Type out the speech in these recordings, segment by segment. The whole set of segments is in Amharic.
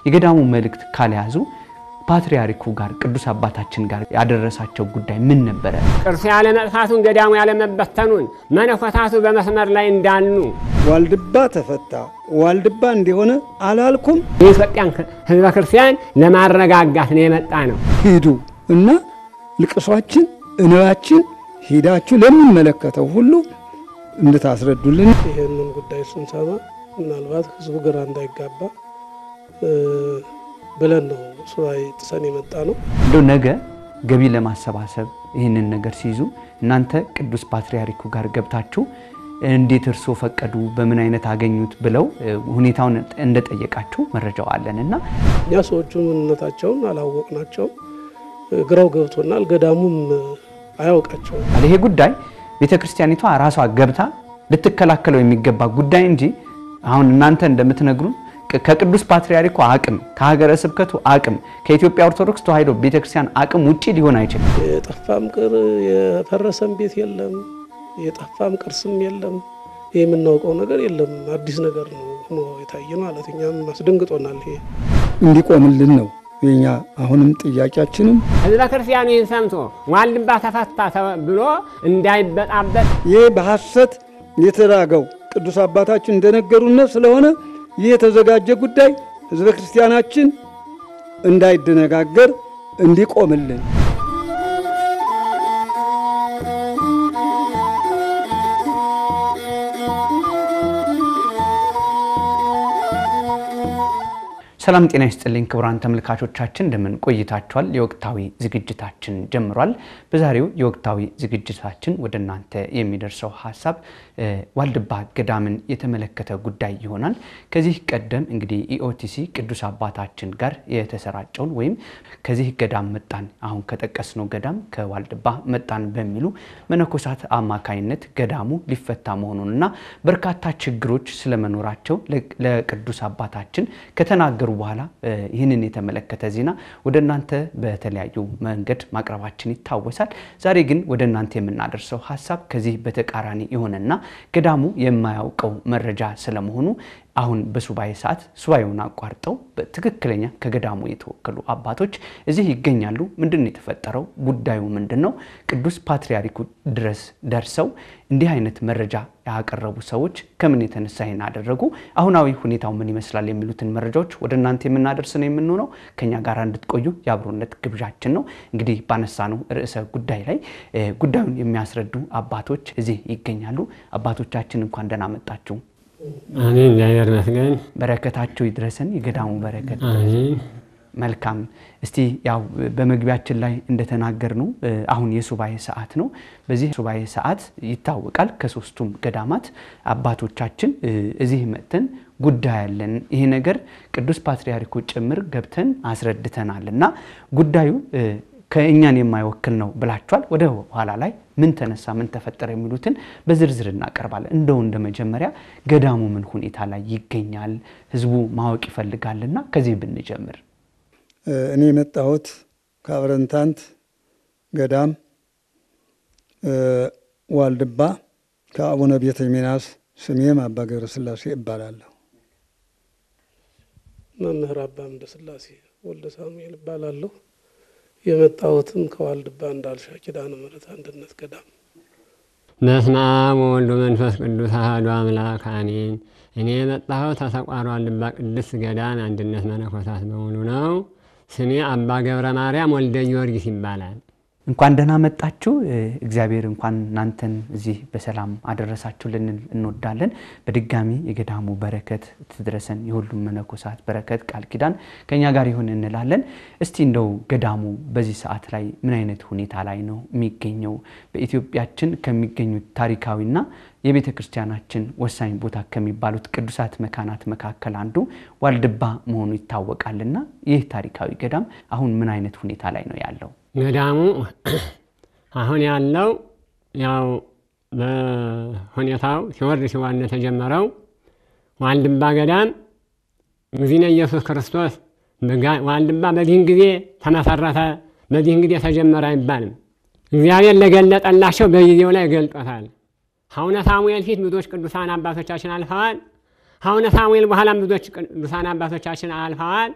የገዳሙ መልእክት ካልያዙ ፓትርያርኩ ጋር ቅዱስ አባታችን ጋር ያደረሳቸው ጉዳይ ምን ነበር? ቅርስ ያለ መጥፋቱን ገዳሙ ያለ መበተኑን መነኮታቱ በመስመር ላይ እንዳሉ ዋልድባ ተፈታ ዋልድባ እንደሆነ አላልኩም። የኢትዮጵያን ሕዝበ ክርስቲያን ለማረጋጋት ነው የመጣ ነው። ሂዱ እና ልቅሷችን እንባችን ሂዳችሁ ለሚመለከተው ሁሉ እንድታስረዱልን ይሄንን ጉዳይ ስንሰማ ምናልባት ህዝቡ ግራ እንዳይጋባ ብለን ነው ሱባኤ ጥሰን የመጣ ነው። ነገ ገቢ ለማሰባሰብ ይህንን ነገር ሲይዙ እናንተ ቅዱስ ፓትርያርኩ ጋር ገብታችሁ እንዴት እርሶ ፈቀዱ በምን አይነት አገኙት ብለው ሁኔታውን እንደጠየቃችሁ መረጃው አለንና ያ ሰዎቹ ምንነታቸውን አላወቅናቸው ግራው ገብቶናል። ገዳሙም አያውቃቸው። ይሄ ጉዳይ ቤተክርስቲያኒቷ ራሷ ገብታ ልትከላከለው የሚገባ ጉዳይ እንጂ አሁን እናንተ እንደምትነግሩን ከቅዱስ ፓትርያርኩ አቅም ከሀገረ ስብከቱ አቅም ከኢትዮጵያ ኦርቶዶክስ ተዋሕዶ ቤተክርስቲያን አቅም ውጪ ሊሆን አይችልም። የጠፋም ቅር የፈረሰም ቤት የለም የጠፋም ቅርስም የለም። የምናውቀው ነገር የለም። አዲስ ነገር ነው የታየ ማለት እኛም አስደንግጦናል። ይሄ እንዲቆምልን ነው የኛ አሁንም ጥያቄያችንም። ሕዝበ ክርስቲያኑ ይህን ሰምቶ ዋልድባ ተፈታ ብሎ እንዳይበጣበጥ ይህ በሐሰት የተራገው ቅዱስ አባታችን እንደነገሩን ስለሆነ ይህ የተዘጋጀ ጉዳይ ሕዝበ ክርስቲያናችን እንዳይደነጋገር እንዲቆምልን ሰላም ጤና ይስጥልኝ ክቡራን ተመልካቾቻችን እንደምን ቆይታችኋል? የወቅታዊ ዝግጅታችን ጀምሯል። በዛሬው የወቅታዊ ዝግጅታችን ወደናንተ የሚደርሰው ሐሳብ ዋልድባ ገዳምን የተመለከተ ጉዳይ ይሆናል። ከዚህ ቀደም እንግዲህ ኢኦቲሲ ቅዱስ አባታችን ጋር የተሰራጨውን ወይም ከዚህ ገዳም መጣን አሁን ከጠቀስነው ገዳም ከዋልድባ መጣን በሚሉ መነኮሳት አማካይነት ገዳሙ ሊፈታ መሆኑንና በርካታ ችግሮች ስለመኖራቸው ለቅዱስ አባታችን ከተናገሩ በኋላ ይህንን የተመለከተ ዜና ወደናንተ በተለያዩ መንገድ ማቅረባችን ይታወሳል። ዛሬ ግን ወደናንተ የምናደርሰው ሐሳብ ከዚህ በተቃራኒ የሆነና ገዳሙ የማያውቀው መረጃ ስለመሆኑ አሁን በሱባኤ ሰዓት ሱባኤውን አቋርጠው በትክክለኛ ከገዳሙ የተወከሉ አባቶች እዚህ ይገኛሉ። ምንድነው የተፈጠረው? ጉዳዩ ምንድነው? ቅዱስ ፓትርያርኩ ድረስ ደርሰው እንዲህ አይነት መረጃ ያቀረቡ ሰዎች ከምን የተነሳ ይሄን አደረጉ? አሁናዊ ሁኔታው ምን ይመስላል? የሚሉትን መረጃዎች ወደናንተ የምናደርስ ነው የምንሆነው። ከኛ ጋር እንድትቆዩ የአብሮነት ግብዣችን ነው። እንግዲህ ባነሳነው ርዕሰ ጉዳይ ላይ ጉዳዩን የሚያስረዱ አባቶች እዚህ ይገኛሉ። አባቶቻችን እንኳን ደህና መጣችሁ። አሜን። ያየር መስገን በረከታቸው ይድረሰን። የገዳሙ በረከት አሜን። መልካም። እስቲ ያው በመግቢያችን ላይ እንደተናገርነው አሁን የሱባኤ ሰዓት ነው። በዚህ ሱባኤ ሰዓት ይታወቃል ከሶስቱም ገዳማት አባቶቻችን እዚህ መተን ጉዳይ ያለን ይሄ ነገር ቅዱስ ፓትርያርኩ ጭምር ገብተን አስረድተናልና ጉዳዩ ከእኛን የማይወክል ነው ብላችኋል። ወደ ኋላ ላይ ምን ተነሳ ምን ተፈጠረ የሚሉትን በዝርዝር እናቀርባለን። እንደመጀመሪያ ገዳሙ ምን ሁኔታ ላይ ይገኛል ህዝቡ ማወቅ ይፈልጋልና ከዚህ ብንጀምር። እኔ መጣሁት ከአብረንታንት ገዳም ዋልድባ ከአቡነ ቤተ ሚናስ ስሜም አባ ገብረ ስላሴ እባላለሁ። መምህር አባ እንደ ስላሴ ወልደ ሳሙኤል እባላለሁ። የመጣሁትም ከዋልድባ እንዳልሻ ኪዳነ ምሕረት አንድነት ገዳም። በስመ አብ ወወልድ ወመንፈስ ቅዱስ አሐዱ አምላክ አሜን። እኔ የመጣሁት ተሰቋር ዋልድባ ቅድስት ገዳም አንድነት መነኮሳት በሙሉ ነው። ስሜ አባ ገብረ ማርያም ወልደ ጊዮርጊስ ይባላል። እንኳን ደህና መጣችሁ። እግዚአብሔር እንኳን እናንተን እዚህ በሰላም አደረሳችሁ ልንል እንወዳለን። በድጋሚ የገዳሙ በረከት ትድረሰን። የሁሉም መነኮሳት በረከት ቃል ኪዳን ከኛ ጋር ይሁን እንላለን። እስቲ እንደው ገዳሙ በዚህ ሰዓት ላይ ምን አይነት ሁኔታ ላይ ነው የሚገኘው? በኢትዮጵያችን ከሚገኙት ታሪካዊና የቤተ ክርስቲያናችን ወሳኝ ቦታ ከሚባሉት ቅዱሳት መካናት መካከል አንዱ ዋልድባ መሆኑ ይታወቃልና ይህ ታሪካዊ ገዳም አሁን ምን አይነት ሁኔታ ላይ ነው ያለው? ገዳሙ አሁን ያለው ያው በሁኔታው ሲወርድ ሲዋል ተጀመረው ዋልድባ ገዳም ጊዜነ ኢየሱስ ክርስቶስ ዋልድባ በዚህን ጊዜ ተመሰረተ በዚህን ጊዜ ተጀመረ አይባልም። እግዚአብሔር ለገለጠላቸው በጊዜው ላይ ገልጦታል። አቡነ ሳሙኤል ፊት ብዙዎች ቅዱሳን አባቶቻችን አልፈዋል። አቡነ ሳሙኤል በኋላም ብዙዎች ቅዱሳን አባቶቻችን አልፈዋል።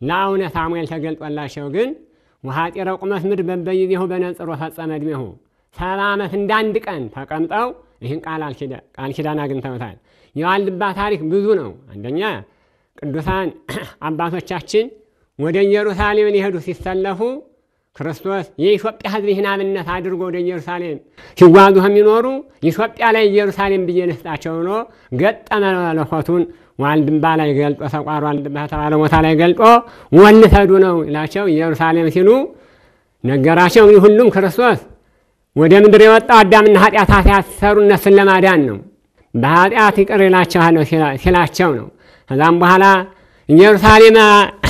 ለአቡነ ሳሙኤል ተገልጦላቸው ግን ወኃጢረ ቁመት ምድር በበይዜሁ በነጽሮ ፈጸመ ዕድሜሁ 70 ዓመት እንዳንድ ቀን ተቀምጠው ይህን ቃል ኪዳን አግኝተውታል። የዋልድባ ታሪክ ብዙ ነው። አንደኛ ቅዱሳን አባቶቻችን ወደ ኢየሩሳሌም ሊሄዱ ሲሰለፉ ክርስቶስ የኢትዮጵያ ሕዝብ ይህን አብነት አድርጎ ወደ ኢየሩሳሌም ሲጓዙ የሚኖሩ ኢትዮጵያ ላይ ኢየሩሳሌም ብዬ ልስጣቸው ብሎ ገጠመ መለኮቱን ዋልድባ ላይ ገልጦ ሰቋር ዋልድባ ተባለ ቦታ ላይ ገልጦ ወልተዱ ነው ይላቸው። ኢየሩሳሌም ሲሉ ነገራቸው። እንግዲህ ሁሉም ክርስቶስ ወደ ምድር የወጣው አዳምና ኃጢአት ያሰሩ እነሱን ለማዳን ነው። በኃጢአት ይቅር ይላቸዋለሁ ሲላቸው ነው። ከዛም በኋላ ኢየሩሳሌም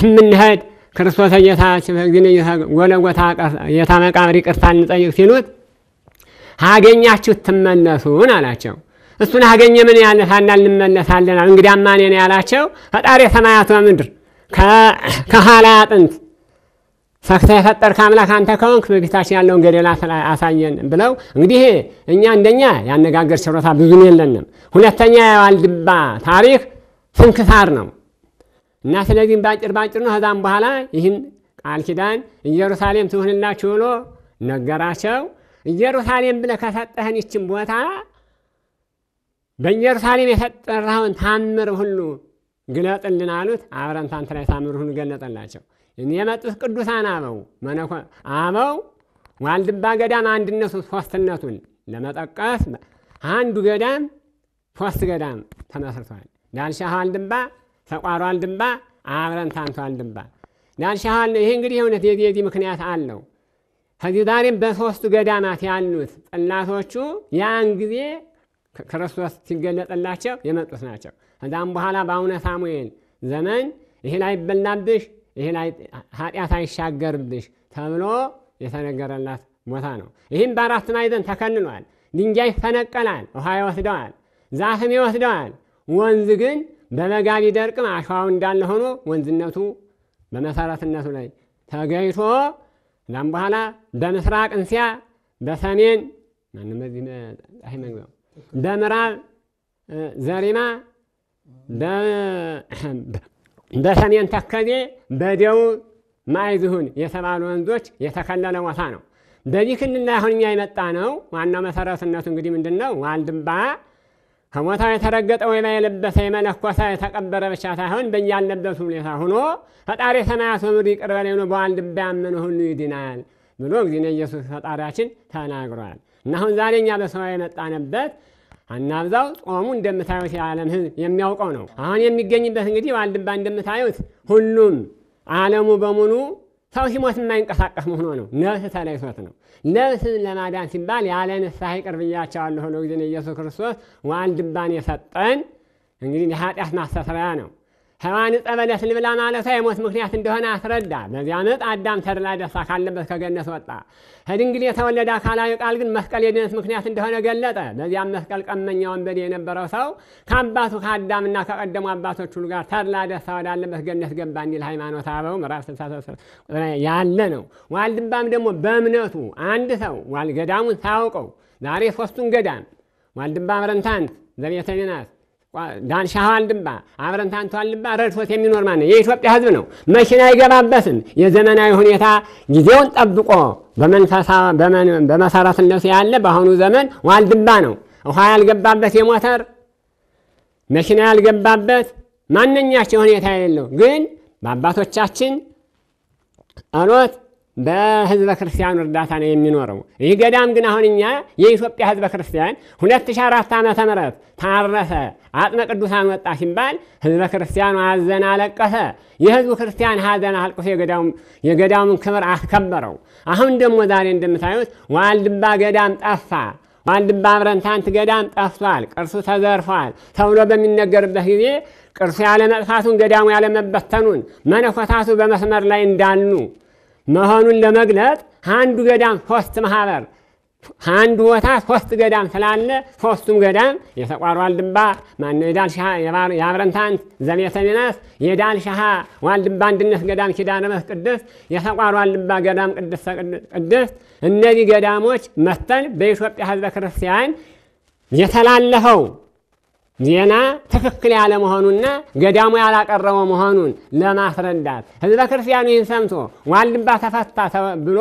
የምንሄድ ክርስቶስ ጌታችን ጎለጎታ ጌታ መቃብር ይቅርታ እንጠይቅ ሲሉት አገኛችሁ ትመለሱን አላቸው። እሱን አገኘ ምን ያነሳናል እንመለሳለን። እንግዲህ አማኔ ነው ያላቸው። ፈጣሪ ሰማያት ወምድር ከኋላ አጥንት ፈክተ የፈጠርክ አምላክ አንተ ከሆንክ በፊታችን ያለውን ገደላ አሳየን ብለው እንግዲህ እኛ እንደኛ ያነጋገር ችሎታ ብዙም የለንም። ሁለተኛ የዋልድባ ታሪክ ስንክሳር ነው እና ስለዚህ ባጭር ነው። ከዛም በኋላ ይህን ቃል ኪዳን ኢየሩሳሌም ትሁንላችሁ ብሎ ነገራቸው። ኢየሩሳሌም ብለህ ከሰጠህን ይችን ቦታ በኢየሩሳሌም የፈጠራውን ታምር ሁሉ ግለጥልን አሉት። አብረን ታንተ ላይ ታምር ሁሉ ገለጠላቸው። የመጡት ቅዱሳን አበው ዋልድባ ገዳም አንድነቱን ሶስትነቱን ለመጠቀስ አንዱ ገዳም ሶስት ገዳም ተመስርቷል። ዳልሻህ ዋልድባ፣ ሰቋር ዋልድባ፣ አብረንታንት ዋልድባ። ዳልሻህ ይሄ እንግዲህ እውነት የዚህ ምክንያት አለው። ከዚህ ዛሬም በሶስቱ ገዳማት ያሉት ጽላቶቹ ያን ጊዜ ክርስቶስ ሲገለጥላቸው የመጡት ናቸው። ከዛም በኋላ በአቡነ ሳሙኤል ዘመን ይሄ ላይ ይበላብሽ ይሄ ላይ ኃጢአት አይሻገርብሽ ተብሎ የተነገረላት ቦታ ነው። ይህም በአራት ማዕዘን ተከልሏል። ድንጋይ ይፈነቀላል፣ ውሃ ይወስደዋል፣ ዛፍም ይወስደዋል። ወንዝ ግን በበጋ ቢደርቅም አሸዋው እንዳለ ሆኖ ወንዝነቱ በመሰረትነቱ ላይ ተገይቶ ከዛም በኋላ በምስራቅ እንሲያ፣ በሰሜን በምዕራብ ዘሪማ፣ በሰሜን ተከዜ፣ በደቡብ ማይዝሁን የተባሉ ወንዞች የተከለለ ቦታ ነው። በዚህ ክልል ላይ አሁን እኛ የመጣ ነው። ዋናው መሰረትነቱ እንግዲህ ምንድን ነው? ዋልድባ ከቦታው የተረገጠ ወይባ የለበሰ የመነኮሰ የተቀበረ ብቻ ሳይሆን በያለበት ሁኔታ ሆኖ ፈጣሪ ሰማያት ወምድር ይቅር በለኝ ብሎ በዋልድባ ያመነ ሁሉ ይድናል ብሎ ጊዜ ኢየሱስ ፈጣሪያችን ተናግሯል። እና አሁን ዛሬ እኛ በሰው የመጣንበት አናብዛው ጾሙ እንደምታዩት የዓለም ሕዝብ የሚያውቀው ነው። አሁን የሚገኝበት እንግዲህ ዋልድባ እንደምታዩት ሁሉም ዓለሙ በሙሉ ሰው ሲሞት የማይንቀሳቀስ መሆኑ ነው። ነፍስ ተለይቶት ነው። ነፍስን ለማዳን ሲባል ያለ ንስሐ ይቅር ብያቸዋለሁ ብሎ ጊዜ ኢየሱስ ክርስቶስ ዋልድባን የሰጠን እንግዲህ የኃጢአት ማስተስረያ ነው። ሔዋን ዕፀ በለስ ልብላ ማለቷ የሞት ምክንያት እንደሆነ አስረዳ። በዚያ ምጥ አዳም ተድላ ደስታ ካለበት ከገነት ወጣ። ከድንግል የተወለደ አካላዊ ቃል ግን መስቀል የድነት ምክንያት እንደሆነ ገለጠ። በዚያም መስቀል ቀመኛ ወንበዴ የነበረው ሰው ከአባቱ ከአዳምና ከቀደሙ አባቶች ሁሉ ጋር ተድላ ደስታ ወዳለበት ገነት ገባ እንዲል ሃይማኖተ አበው ምዕራፍ 63 ያለ ነው። ዋልድባም ደግሞ በእምነቱ አንድ ሰው ገዳሙን ሳያውቀው ዛሬ ሶስቱን ገዳም ዋልድባ፣ አብረንታንት፣ ዘቤተ ሚናስ፣ ዳልሻህ ዋልድባ፣ አብረንታንት ዋልድባ ረድቶት የሚኖር ማነው? የኢትዮጵያ ሕዝብ ነው። መኪና አይገባበትም። የዘመናዊ ሁኔታ ጊዜውን ጠብቆ በመሰረትነቱ ያለ በአሁኑ ዘመን ዋልድባ ነው። ውሃ ያልገባበት የሞተር መኪና ያልገባበት ማንኛቸው ሁኔታ የሌለው ግን በአባቶቻችን ጸሎት በህዝበ ክርስቲያኑ እርዳታ ነው የሚኖረው። ይህ ገዳም ግን አሁን እኛ የኢትዮጵያ ህዝበ ክርስቲያን 2004 ዓመተ ምህረት ታረሰ አጥመ ቅዱሳን ወጣ ሲባል ህዝበ ክርስቲያኑ አዘነ፣ አለቀሰ። የህዝቡ ክርስቲያን ሀዘን አልቅሶ የገዳሙን ክብር አስከበረው። አሁን ደግሞ ዛሬ እንደምታዩት ዋልድባ ገዳም ጠፋ። ዋልድባ አብረንታንት ገዳም ጠፍቷል፣ ቅርሱ ተዘርፏል ተብሎ በሚነገርበት ጊዜ ቅርሱ ያለመጥፋቱን ገዳሙ ያለመበተኑን መነኮሳቱ በመስመር ላይ እንዳሉ መሆኑን ለመግለጥ አንዱ ገዳም ሶስት ማህበር አንዱ ቦታ ሶስት ገዳም ስላለ ሶስቱም ገዳም የሰቋር ዋልድባ ማነው የዳልሻህ የአብረንታንት ዘቤተ ሚናስ የዳልሻህ ዋልድባ አንድነት ገዳም ኪዳነ ምሕረት ቅድስት የሰቋር ዋልድባ ገዳም ቅድስት እነዚህ ገዳሞች መተን በኢትዮጵያ ህዝበ ክርስቲያን የተላለፈው ዜና ትክክል ያለ መሆኑና ገዳሙ ያላቀረበው መሆኑን ለማስረዳት ህዝበ ክርስቲያኑ ይህን ሰምቶ ዋልድባ ተፈታ ብሎ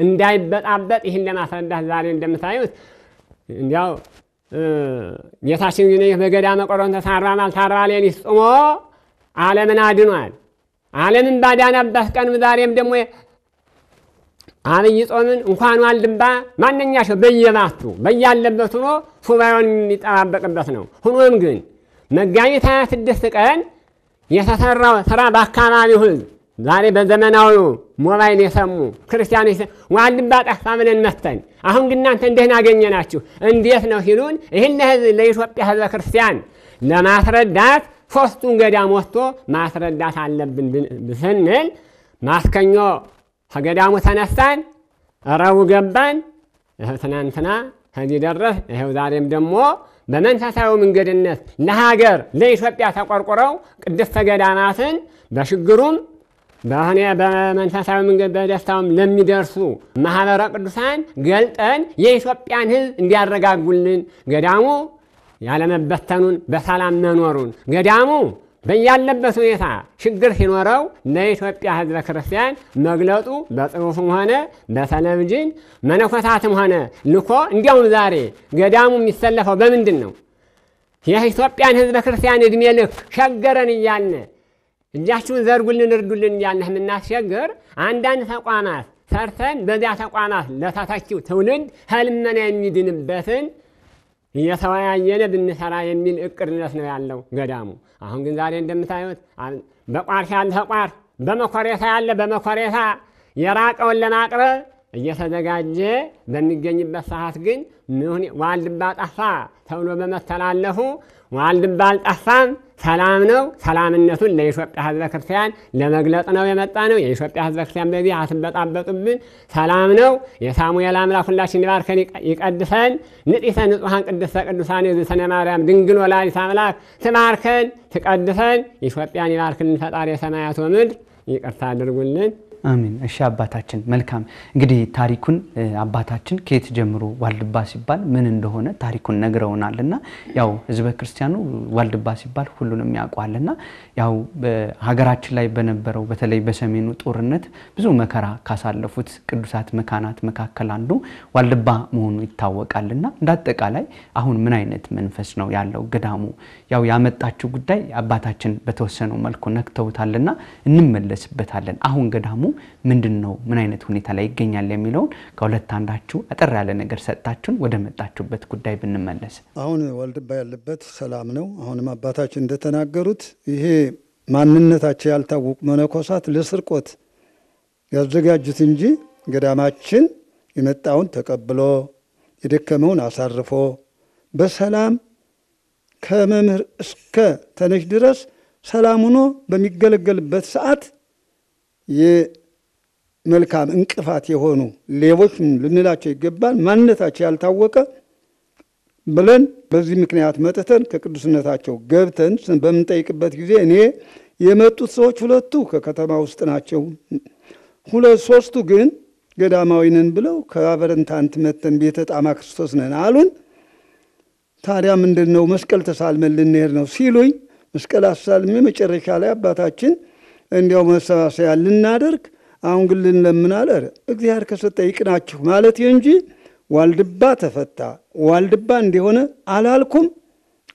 እንዳይበጣበጥ ይህን ለማስረዳት ዛሬ እንደምታዩት እንዲያው ጌታችን ግን በገዳመ ቆሮንቶስ 40 መዓልት 40 ሌሊት ጾሞ ዓለምን አድኗል። ዓለምን ባዳነበት ቀን ዛሬም ደግሞ አብይ ጾምን እንኳን ዋልድባ ማንኛቸው በየባቱ በያለበት ሆኖ ሱባኤውን የሚጠባበቅበት ነው። ሆኖም ግን መጋቢት 26 ቀን የተሰራው ስራ በአካባቢው ህዝብ ዛሬ በዘመናዊው ሞባይል የሰሙ ክርስቲያኖች ዋልድባ ጠፋ ብለን መተን አሁን ግን እናንተ እንደህን አገኘናችሁ እንዴት ነው ሲሉን ይህን ለኢትዮጵያ ህዝበ ክርስቲያን ለማስረዳት ሶስቱን ገዳም ወጥቶ ማስረዳት አለብን ስንል ማስከኞ ከገዳሙ ተነሳን፣ ረቡዕ ገባን። ትናንትና ከዚህ ደረስ። ይኸው ዛሬም ደግሞ በመንፈሳዊ መንገድነት ለሀገር ለኢትዮጵያ ተቆርቆረው ቅድስተ ገዳማትን በሽግሩም በመንፈሳዊ መንገድ በደስታውም ለሚደርሱ ማህበረ ቅዱሳን ገልጠን የኢትዮጵያን ህዝብ እንዲያረጋጉልን ገዳሙ ያለመበተኑን በሰላም መኖሩን ገዳሙ በያለበት ሁኔታ ችግር ሲኖረው ለኢትዮጵያ ህዝበ ክርስቲያን መግለጡ በጽሑፍም ሆነ በቴሌቪዥን መነኮሳትም ሆነ ልኮ እንዲያውም ዛሬ ገዳሙ የሚሰለፈው በምንድን ነው? የኢትዮጵያን ህዝበ ክርስቲያን እድሜ ልክ ሸገረን እያልን እጃችሁን ዘርጉልን እርዱልን እያልን የምናስቸግር አንዳንድ ተቋማት ሰርተን በዚያ ተቋማት ለተተኪው ትውልድ ህልመና የሚድንበትን እየተወያየነ ብንሰራ የሚል እቅድነት ነው ያለው ገዳሙ። አሁን ግን ዛሬ እንደምታዩት በቋርሻ ያለ ተቋር በመኮሬታ ያለ በመኮሬታ የራቀውን ለማቅረብ እየተዘጋጀ በሚገኝበት ሰዓት ግን ዋልድባ ጠፋ ተብሎ በመተላለፉ ዋልድባ አልጠፋም፣ ሰላም ነው። ሰላምነቱን ለኢትዮጵያ ህዝበ ክርስቲያን ለመግለጽ ነው የመጣ ነው። የኢትዮጵያ ህዝበ ክርስቲያን በዚህ አትበጣበጡብን፣ ሰላም ነው። የሳሙኤል አምላክ ሁላችን ይባርከን ይቀድሰን። ንጽሕተ ንጹሐን ቅድስተ ቅዱሳን የዝሰነ ማርያም ድንግል ወላዲተ አምላክ ትባርከን ትቀድሰን። ኢትዮጵያን ይባርክልን ፈጣሪ የሰማያት ወምድር። ይቅርታ አድርጉልን። አሜን። እሺ አባታችን መልካም። እንግዲህ ታሪኩን አባታችን ከየት ጀምሮ ዋልድባ ሲባል ምን እንደሆነ ታሪኩን ነግረውናልና ያው ህዝበ ክርስቲያኑ ዋልድባ ሲባል ሁሉንም ያውቃልና ያው በሀገራችን ላይ በነበረው በተለይ በሰሜኑ ጦርነት ብዙ መከራ ካሳለፉት ቅዱሳት መካናት መካከል አንዱ ዋልድባ መሆኑ ይታወቃልና እንዳጠቃላይ አሁን ምን አይነት መንፈስ ነው ያለው ገዳሙ? ያው ያመጣችው ጉዳይ አባታችን በተወሰነው መልኩ ነክተውታልና እንመለስበታለን። አሁን ገዳሙ ምንድነው ምን አይነት ሁኔታ ላይ ይገኛል የሚለውን ከሁለት አንዳችሁ አጠር ያለ ነገር ሰጣችሁን ወደ መጣችሁበት ጉዳይ ብንመለስ። አሁን ዋልድባ ያለበት ሰላም ነው። አሁንም አባታችን እንደተናገሩት ይሄ ማንነታቸው ያልታወቁ መነኮሳት ለስርቆት ያዘጋጁት እንጂ ገዳማችን የመጣውን ተቀብሎ የደከመውን አሳርፎ በሰላም ከመምህር እስከ ተነሽ ድረስ ሰላም ሆኖ በሚገለገልበት ሰዓት የመልካም እንቅፋት የሆኑ ሌቦች ልንላቸው ይገባል። ማንነታቸው ያልታወቀ ብለን በዚህ ምክንያት መጥተን ከቅዱስነታቸው ገብተን በምንጠይቅበት ጊዜ እኔ የመጡት ሰዎች ሁለቱ ከከተማ ውስጥ ናቸው፣ ሶስቱ ግን ገዳማዊ ነን ብለው ከአበረንታንት መተን ቤተ ጣማ ክርስቶስ ነን አሉን። ታዲያ ምንድን ነው መስቀል ተሳልመን ልንሄድ ነው ሲሉኝ መስቀል አሳልሜ መጨረሻ ላይ አባታችን እንዲያው መሰባሰያ ልናደርግ አሁን ግን ልንለምን አለ። እግዚአብሔር ከሰጠ ይቅናችሁ ማለት እንጂ ዋልድባ ተፈታ ዋልድባ እንደሆነ አላልኩም።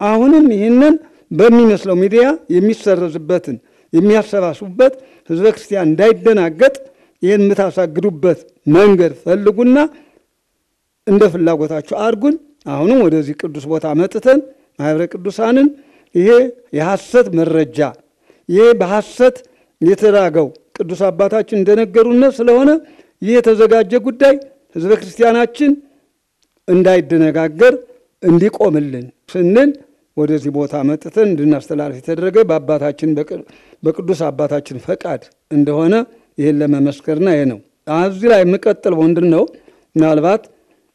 አሁንም ይህንን በሚመስለው ሚዲያ የሚሰረዝበትን የሚያሰባስቡበት ህዝበ ክርስቲያን እንዳይደናገጥ ይህን የምታሳግዱበት መንገድ ፈልጉና እንደ ፍላጎታችሁ አድርጉን። አሁንም ወደዚህ ቅዱስ ቦታ መጥተን ማህበረ ቅዱሳንን ይሄ የሐሰት መረጃ ይሄ በሐሰት የተራገው ቅዱስ አባታችን እንደነገሩና ስለሆነ ይሄ የተዘጋጀ ጉዳይ ህዝበ ክርስቲያናችን እንዳይደነጋገር እንዲቆምልን ስንል ወደዚህ ቦታ መጥተን እንድናስተላልፍ የተደረገ በአባታችን በቅዱስ አባታችን ፈቃድ እንደሆነ ይሄን ለመመስከርና ይሄ ነው። እዚህ ላይ የምቀጥለው ምንድን ነው? ምናልባት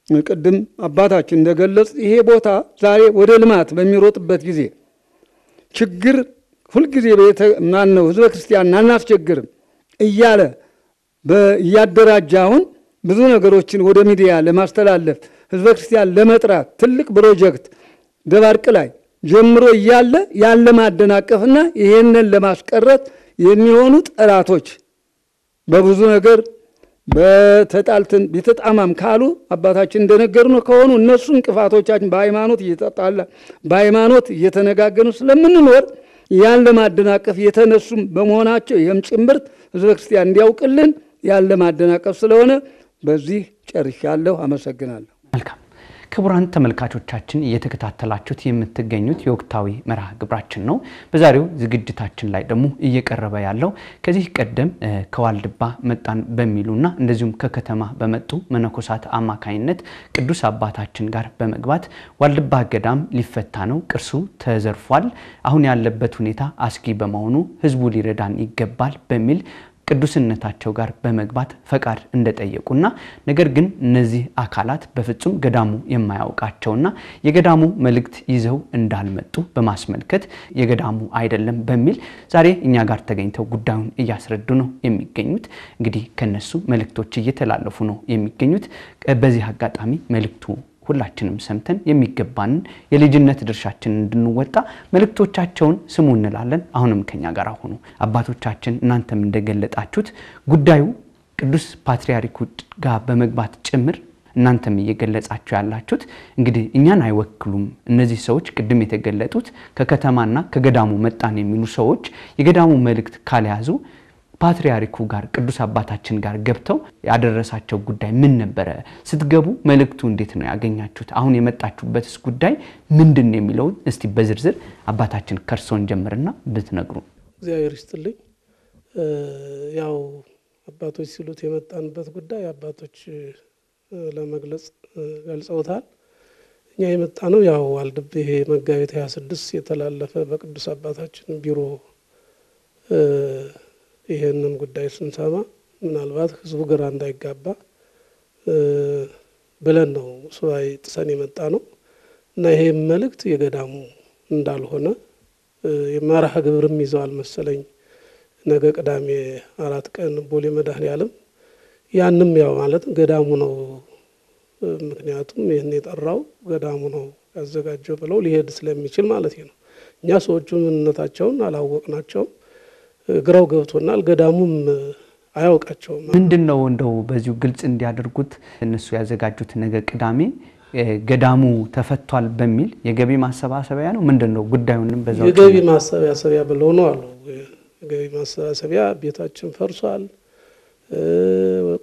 ቅድም አባታችን እንደገለጽ ይሄ ቦታ ዛሬ ወደ ልማት በሚሮጥበት ጊዜ ችግር ሁልጊዜ ማን ነው ህዝበ ክርስቲያን አናስቸግርም እያለ እያደራጀ አሁን ብዙ ነገሮችን ወደ ሚዲያ ለማስተላለፍ ህዝበ ክርስቲያን ለመጥራት ትልቅ ፕሮጀክት ደባርቅ ላይ ጀምሮ እያለ ያለ ማደናቀፍና ይሄንን ለማስቀረት የሚሆኑ ጠላቶች በብዙ ነገር በተጣልተን ቢተጣማም ካሉ አባታችን እንደነገሩን ከሆኑ እነሱ እንቅፋቶቻችን በሃይማኖት እየተጣላ በሃይማኖት እየተነጋገኑ ስለምንኖር ያን ለማደናቀፍ የተነሱም በመሆናቸው ይህም ጭምርት ሕዝበ ክርስቲያን እንዲያውቅልን ያለ ማደናቀፍ ስለሆነ በዚህ ጨርሻለሁ። አመሰግናለሁ። መልካም ክቡራን ተመልካቾቻችን እየተከታተላችሁት የምትገኙት የወቅታዊ መርሃ ግብራችን ነው። በዛሬው ዝግጅታችን ላይ ደግሞ እየቀረበ ያለው ከዚህ ቀደም ከዋልድባ መጣን በሚሉና እንደዚሁም ከከተማ በመጡ መነኮሳት አማካይነት ቅዱስ አባታችን ጋር በመግባት ዋልድባ ገዳም ሊፈታ ነው፣ ቅርሱ ተዘርፏል፣ አሁን ያለበት ሁኔታ አስጊ በመሆኑ ህዝቡ ሊረዳን ይገባል በሚል ቅዱስነታቸው ጋር በመግባት ፈቃድ እንደጠየቁና ነገር ግን እነዚህ አካላት በፍጹም ገዳሙ የማያውቃቸውና የገዳሙ መልእክት ይዘው እንዳልመጡ በማስመልከት የገዳሙ አይደለም በሚል ዛሬ እኛ ጋር ተገኝተው ጉዳዩን እያስረዱ ነው የሚገኙት። እንግዲህ ከነሱ መልእክቶች እየተላለፉ ነው የሚገኙት። በዚህ አጋጣሚ መልእክቱ ሁላችንም ሰምተን የሚገባንን የልጅነት ድርሻችንን እንድንወጣ መልእክቶቻቸውን ስሙ እንላለን። አሁንም ከኛ ጋር ሆኑ። አባቶቻችን እናንተም እንደገለጣችሁት ጉዳዩ ቅዱስ ፓትርያርኩ ጋር በመግባት ጭምር እናንተም እየገለጻችሁ ያላችሁት እንግዲህ እኛን አይወክሉም እነዚህ ሰዎች ቅድም የተገለጡት ከከተማና ከገዳሙ መጣን የሚሉ ሰዎች የገዳሙ መልእክት ካልያዙ ፓትርያርኩ ጋር ቅዱስ አባታችን ጋር ገብተው ያደረሳቸው ጉዳይ ምን ነበር? ስትገቡ መልእክቱ እንዴት ነው ያገኛችሁት? አሁን የመጣችሁበትስ ጉዳይ ምንድን ነው የሚለው እስቲ በዝርዝር አባታችን ከርሶን ጀምርና ብትነግሩ። እግዚአብሔር ይስጥልኝ። ያው አባቶች ሲሉት የመጣንበት ጉዳይ አባቶች ለመግለጽ ገልጸውታል። እኛ የመጣነው ያው ዋልድባ ይሄ መጋቢት 26 የተላለፈ በቅዱስ አባታችን ቢሮ ይሄንን ጉዳይ ስንሰማ ምናልባት ህዝቡ ግራ እንዳይጋባ ብለን ነው ሱባኤ ጥሰን የመጣ ነው እና ይሄ መልእክት የገዳሙ እንዳልሆነ የመርሃ ግብርም ይዘዋል መሰለኝ። ነገ ቅዳሜ 4 ቀን ቦሌ መድኃኔዓለም ያንም ያው ማለት ገዳሙ ነው፣ ምክንያቱም ይሄን የጠራው ገዳሙ ነው ያዘጋጀው ብለው ሊሄድ ስለሚችል ማለት ነው። እኛ ሰዎቹ ምንነታቸውን አላወቅናቸውም፣ ግራው ገብቶናል። ገዳሙም አያውቃቸውም። ምንድነው እንደው በዚሁ ግልጽ እንዲያደርጉት እነሱ ያዘጋጁት ነገ ቅዳሜ ገዳሙ ተፈቷል በሚል የገቢ ማሰባሰቢያ ነው ምንድነው? ጉዳዩንም በዛው የገቢ ማሰባሰቢያ ብለው ነው አሉ። የገቢ ማሰባሰቢያ ቤታችን ፈርሷል፣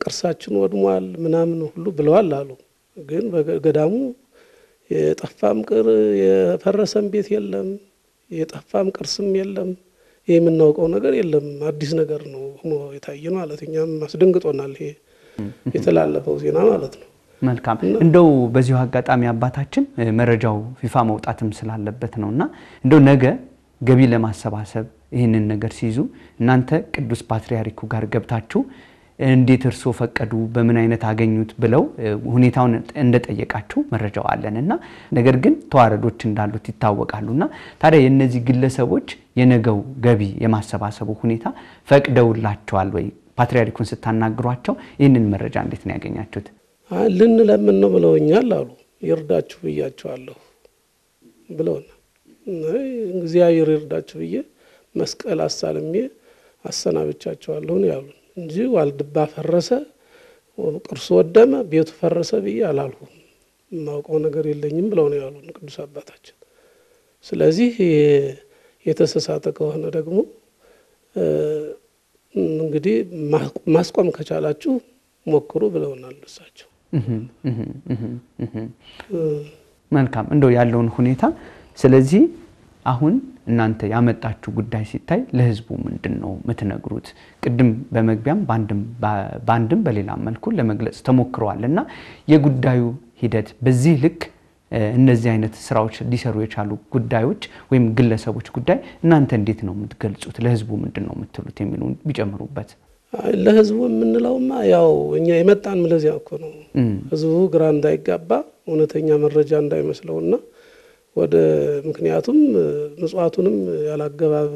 ቅርሳችን ወድሟል ምናምን ሁሉ ብለዋል አሉ። ግን በገዳሙ የጠፋም ቅር የፈረሰም ቤት የለም፣ የጠፋም ቅርስም የለም። የምናውቀው ነገር የለም። አዲስ ነገር ነው ሆኖ የታየ ማለት እኛም አስደንግጦናል። ይሄ የተላለፈው ዜና ማለት ነው። መልካም እንደው በዚሁ አጋጣሚ አባታችን መረጃው ፊፋ መውጣትም ስላለበት ነውና እንደው ነገ ገቢ ለማሰባሰብ ይህንን ነገር ሲይዙ እናንተ ቅዱስ ፓትርያርኩ ጋር ገብታችሁ እንዴት እርሶ ፈቀዱ በምን አይነት አገኙት ብለው ሁኔታውን እንደጠየቃችሁ መረጃው አለንና ነገር ግን ተዋረዶች እንዳሉት ይታወቃሉና ታዲያ የነዚህ ግለሰቦች የነገው ገቢ የማሰባሰቡ ሁኔታ ፈቅደውላቸዋል ወይ? ፓትርያርኩን ስታናግሯቸው ይህንን መረጃ እንዴት ነው ያገኛችሁት? ልንለምን ነው ብለውኛል አሉ። ይርዳችሁ ብያቸዋለሁ ብለውና እግዚአብሔር ይርዳችሁ ብዬ መስቀል አሳልሜ አሰናብቻቸዋለሁ ነው ያሉን እንጂ ዋልድባ ፈረሰ፣ ቅርሱ ወደመ፣ ቤቱ ፈረሰ ብዬ አላልኩም። የማውቀው ነገር የለኝም ብለው ነው ያሉን ቅዱስ አባታችን። ስለዚህ የተሰሳተ ከሆነ ደግሞ እንግዲህ ማስቆም ከቻላችሁ ሞክሩ ብለውናል እሳቸው። መልካም እንደው ያለውን ሁኔታ ስለዚህ አሁን እናንተ ያመጣችሁ ጉዳይ ሲታይ ለህዝቡ ምንድነው የምትነግሩት? ቅድም በመግቢያም ባንድም በሌላ መልኩ ለመግለጽ ተሞክሯልና የጉዳዩ ሂደት በዚህ ልክ እነዚህ አይነት ስራዎች ሊሰሩ የቻሉ ጉዳዮች ወይም ግለሰቦች ጉዳይ እናንተ እንዴት ነው የምትገልጹት? ለህዝቡ ምንድነው የምትሉት የሚሉን ቢጨምሩበት። ለህዝቡ የምንለውማ ያው እኛ የመጣን ለዚያ እኮ ነው። ህዝቡ ግራ እንዳይጋባ እውነተኛ መረጃ እንዳይመስለውና ወደ ምክንያቱም ምጽዋቱንም ያላገባብ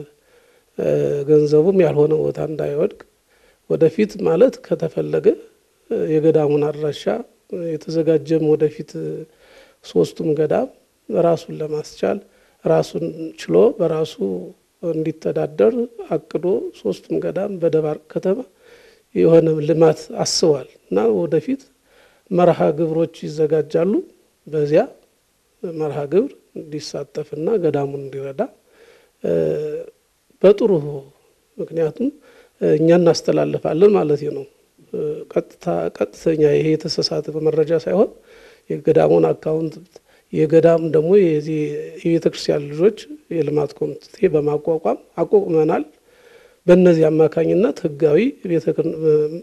ገንዘቡም ያልሆነ ቦታ እንዳይወድቅ ወደፊት ማለት ከተፈለገ የገዳሙን አድራሻ የተዘጋጀም ወደፊት ሶስቱም ገዳም ራሱን ለማስቻል ራሱን ችሎ በራሱ እንዲተዳደር አቅዶ ሶስቱም ገዳም በደባርቅ ከተማ የሆነ ልማት አስቧል እና ወደፊት መርሃ ግብሮች ይዘጋጃሉ። በዚያ መርሃ ግብር እንዲሳተፍና ገዳሙን እንዲረዳ በጥሩ ምክንያቱም እኛ እናስተላልፋለን ማለት ነው። ቀጥተኛ ይሄ የተሳሳተ መረጃ ሳይሆን የገዳሙን አካውንት የገዳም ደግሞ የዚህ የቤተክርስቲያን ልጆች የልማት ኮሚቴ በማቋቋም አቋቁመናል። በእነዚህ አማካኝነት ህጋዊ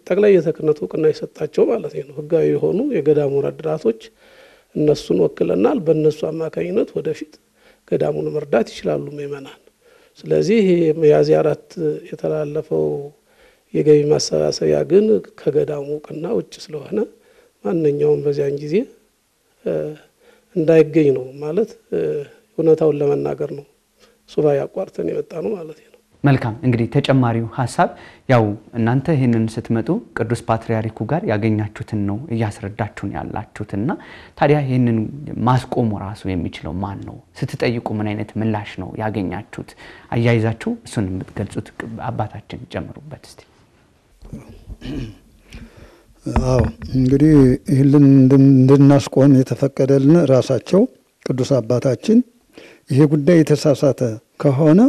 ጠቅላይ ቤተ ክህነት እውቅና የሰጣቸው ማለት ነው ህጋዊ የሆኑ የገዳሙ ረዳቶች እነሱን ወክለናል። በእነሱ አማካኝነት ወደፊት ገዳሙን መርዳት ይችላሉ ምእመናን። ስለዚህ ሚያዝያ 4 የተላለፈው የገቢ ማሰባሰቢያ ግን ከገዳሙ እውቅና ውጭ ስለሆነ ማንኛውም በዚያን ጊዜ እንዳይገኝ ነው ማለት እውነታውን ለመናገር ነው ሱባኤ አቋርጠን የመጣ ነው ማለት ነው። መልካም እንግዲህ ተጨማሪው ሐሳብ ያው እናንተ ይሄንን ስትመጡ ቅዱስ ፓትርያርኩ ጋር ያገኛችሁትን ነው እያስረዳችሁን ያላችሁትና ታዲያ ይሄንን ማስቆሙ ራሱ የሚችለው ማን ነው? ስትጠይቁ ምን አይነት ምላሽ ነው ያገኛችሁት? አያይዛችሁ እሱን የምትገልጹት አባታችን ጨምሩበት እስቲ። አዎ እንግዲህ ይህንን እንድናስቆም የተፈቀደልን ራሳቸው ቅዱስ አባታችን ይሄ ጉዳይ የተሳሳተ ከሆነ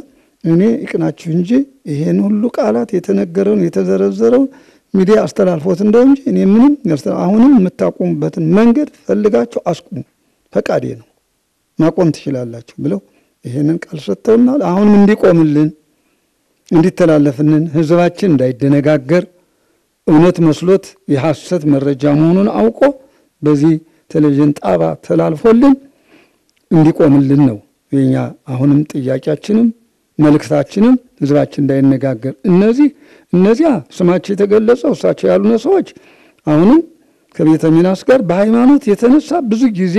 እኔ ይቅናችሁ እንጂ ይሄን ሁሉ ቃላት የተነገረውን የተዘረዘረው ሚዲያ አስተላልፎት እንደው እንጂ እኔ ምንም አሁንም የምታቆሙበትን መንገድ ፈልጋችሁ አስቁሙ፣ ፈቃዴ ነው፣ ማቆም ትችላላችሁ ብለው ይሄንን ቃል ሰጥተውናል። አሁንም እንዲቆምልን እንዲተላለፍልን ህዝባችን እንዳይደነጋገር እውነት መስሎት የሐሰት መረጃ መሆኑን አውቆ በዚህ ቴሌቪዥን ጣባ ተላልፎልን እንዲቆምልን ነው የኛ አሁንም ጥያቄያችንም መልእክታችንም ህዝባችን እንዳይነጋገር። እነዚያ ስማቸው የተገለጸው እሳቸው ያሉነ ሰዎች አሁንም ከቤተ ሚናስ ጋር በሃይማኖት የተነሳ ብዙ ጊዜ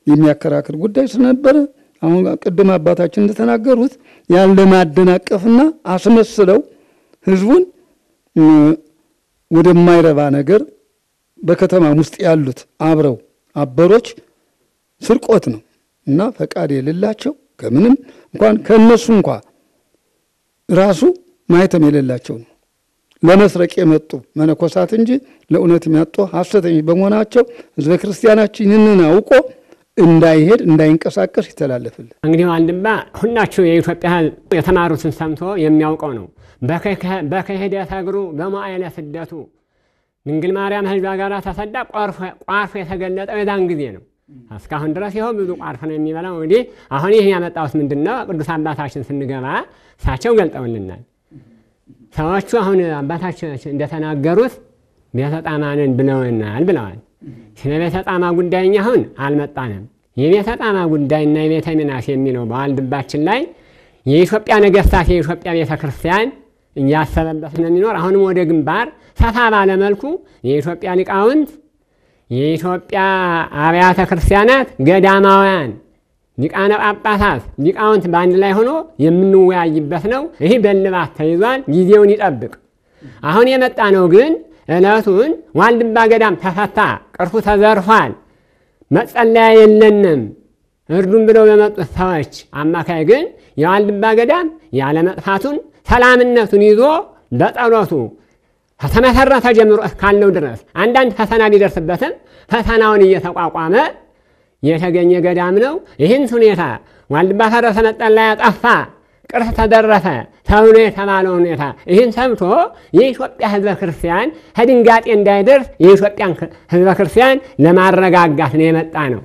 የሚያከራክር ጉዳይ ስለነበረ አሁን ቅድም አባታችን እንደተናገሩት ያን ለማደናቀፍና አስመስለው ህዝቡን ወደማይረባ ነገር በከተማ ውስጥ ያሉት አብረው አበሮች ስርቆት ነው እና ፈቃድ የሌላቸው ከምንም እንኳን ከነሱ እንኳን ራሱ ማይተም የሌላቸው ነው ለመስረቅ የመጡ መነኮሳት እንጂ ለእውነት የሚያጡ ሐሰተኞች በመሆናቸው ህዝበ ክርስቲያናችንን አውቆ እንዳይሄድ እንዳይንቀሳቀስ ይተላለፍል። እንግዲህ ዋልድባ ሁላችሁ የኢትዮጵያ የተማሩትን ሰምቶ የሚያውቀው ነው። በከሄደት እግሩ በመዋዕለ ስደቱ ድንግል ማርያም ህዝቧ ጋር ተሰዳ ቋርፎ የተገለጠው የዛን ጊዜ ነው። እስካሁን ድረስ ይኸው ብዙ ቋርፎ ነው የሚበላው። እንግዲህ አሁን ይሄን ያመጣውት ምንድነው? ቅዱስ አባታችን ስንገባ እሳቸው ገልጠውልናል። ሰዎቹ አሁን አባታችን እንደተናገሩት ቤተ ጣማንን ብለዋል። ስለ ቤተ ጣማ ጉዳይኛ አሁን አልመጣንም። የቤተ ጣማ ጉዳይና የቤተ ሚናስ የሚለው በዋልድባችን ላይ የኢትዮጵያ ነገስታት የኢትዮጵያ ቤተ ክርስቲያን እያሰበበት ነው የሚኖር። አሁንም ወደ ግንባር ሰፋ ባለ መልኩ የኢትዮጵያ ሊቃውንት የኢትዮጵያ አብያተ ክርስቲያናት ገዳማውያን ሊቃነ ጳጳሳት ሊቃውንት በአንድ ላይ ሆኖ የምንወያይበት ነው። ይሄ በልባት ተይዟል፣ ጊዜውን ይጠብቅ። አሁን የመጣ ነው ግን እለቱን ዋልድባ ገዳም ተፈታ፣ ቅርሱ ተዘርፏል፣ መጸለያ የለንም እርዱን ብለው በመጡት ሰዎች አማካይ ግን የዋልድባ ገዳም ያለ መጥፋቱን ሰላምነቱን ይዞ በጸሎቱ ከተመሰረተ ጀምሮ እስካለው ድረስ አንዳንድ ፈተና ቢደርስበትም ፈተናውን እየተቋቋመ የተገኘ ገዳም ነው። ይህን ሁኔታ ዋልድባ ፈረሰ፣ መጠለያ ጠፋ፣ ቅርስ ተደረፈ ተብሎ የተባለው ሁኔታ ይህን ሰምቶ የኢትዮጵያ ህዝበ ክርስቲያን ከድንጋጤ እንዳይደርስ የኢትዮጵያን ህዝበ ክርስቲያን ለማረጋጋት ነው የመጣ ነው።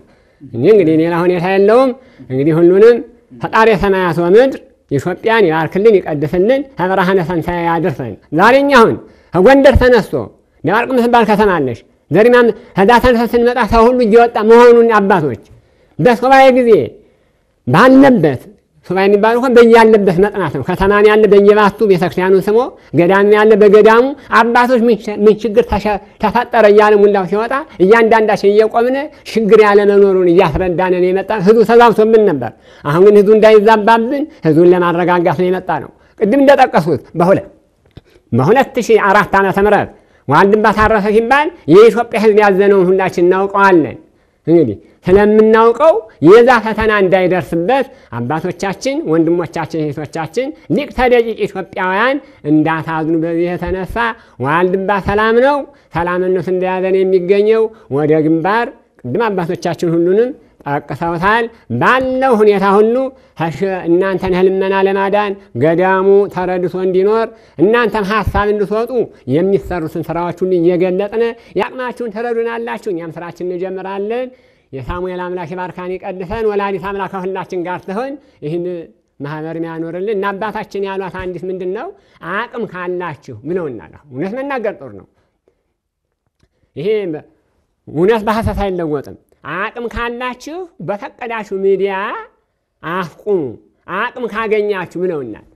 እንግዲህ ሌላ ሁኔታ የለውም። እንግዲህ ሁሉንም ፈጣሪ ሰማያት ወምድር ኢትዮጵያን ይባርክልን፣ ይቀድስልን፣ ከብርሃነ ትንሣኤ ያድርሰን። ዛሬኛ አሁን ከጎንደር ተነስቶ ደባርቅ ምትባል ከተማ አለሽ። ዘሪማም ከዳተን ስንመጣ ሰው ሁሉ እየወጣ መሆኑን አባቶች በሱባኤ ጊዜ ባለበት ሱባኤ የሚባለው እንኳን በያለበት መጥናት ነው። ከተማን ያለ በየባቱ ቤተክርስቲያኑን ስሞ ገዳም ያለ በገዳሙ አባቶች ምን ችግር ተፈጠረ እያለ ሙላው ሲወጣ እያንዳንዳችን እየቆምን ችግር ያለ መኖሩን እያስረዳን ነው የመጣ። ህዝቡ ተዛብቶብን ነበር። አሁን ግን ህዝቡ እንዳይዛባብን ህዝቡን ለማረጋጋት ነው የመጣ ነው። ቅድም እንደጠቀሱት በ2004 ዓመተ ምህረት ዋልድባ ታረሰ ሲባል የኢትዮጵያ ህዝብ ያዘነውን ሁላችን እናውቀዋለን። እንግዲህ ስለምናውቀው የዛ ፈተና እንዳይደርስበት አባቶቻችን ወንድሞቻችን እህቶቻችን ሊቅ ተደቂቅ ኢትዮጵያውያን እንዳታዝኑ በዚህ የተነሳ ዋልድባ ሰላም ነው። ሰላምነት እንደያዘን የሚገኘው ወደ ግንባር ቅድም አባቶቻችን ሁሉንም ጠቅሰውታል። ባለው ሁኔታ ሁሉ እናንተን ህልመና ለማዳን ገዳሙ ተረድቶ እንዲኖር እናንተም ሐሳብ እንድትወጡ የሚሰሩትን ስራዎች ሁሉ እየገለጥን ያቅማችሁን ተረዱናላችሁ። እኛም ስራችን እንጀምራለን። የሳሙኤል አምላክ ይባርካን ይቀድሰን። ወላዲት አምላክ ሁላችን ጋር ትሆን ይህን ማህበር ያኖርልን። እና አባታችን ያሏት አንዲት ምንድነው አቅም ካላችሁ ብለውናል። እውነት መናገር ጥሩ ነው። ይሄ እውነት በሐሰት አይለወጥም። አቅም ካላችሁ በፈቀዳችሁ ሚዲያ አፍቁሙ አቅም ካገኛችሁ ብለውናል።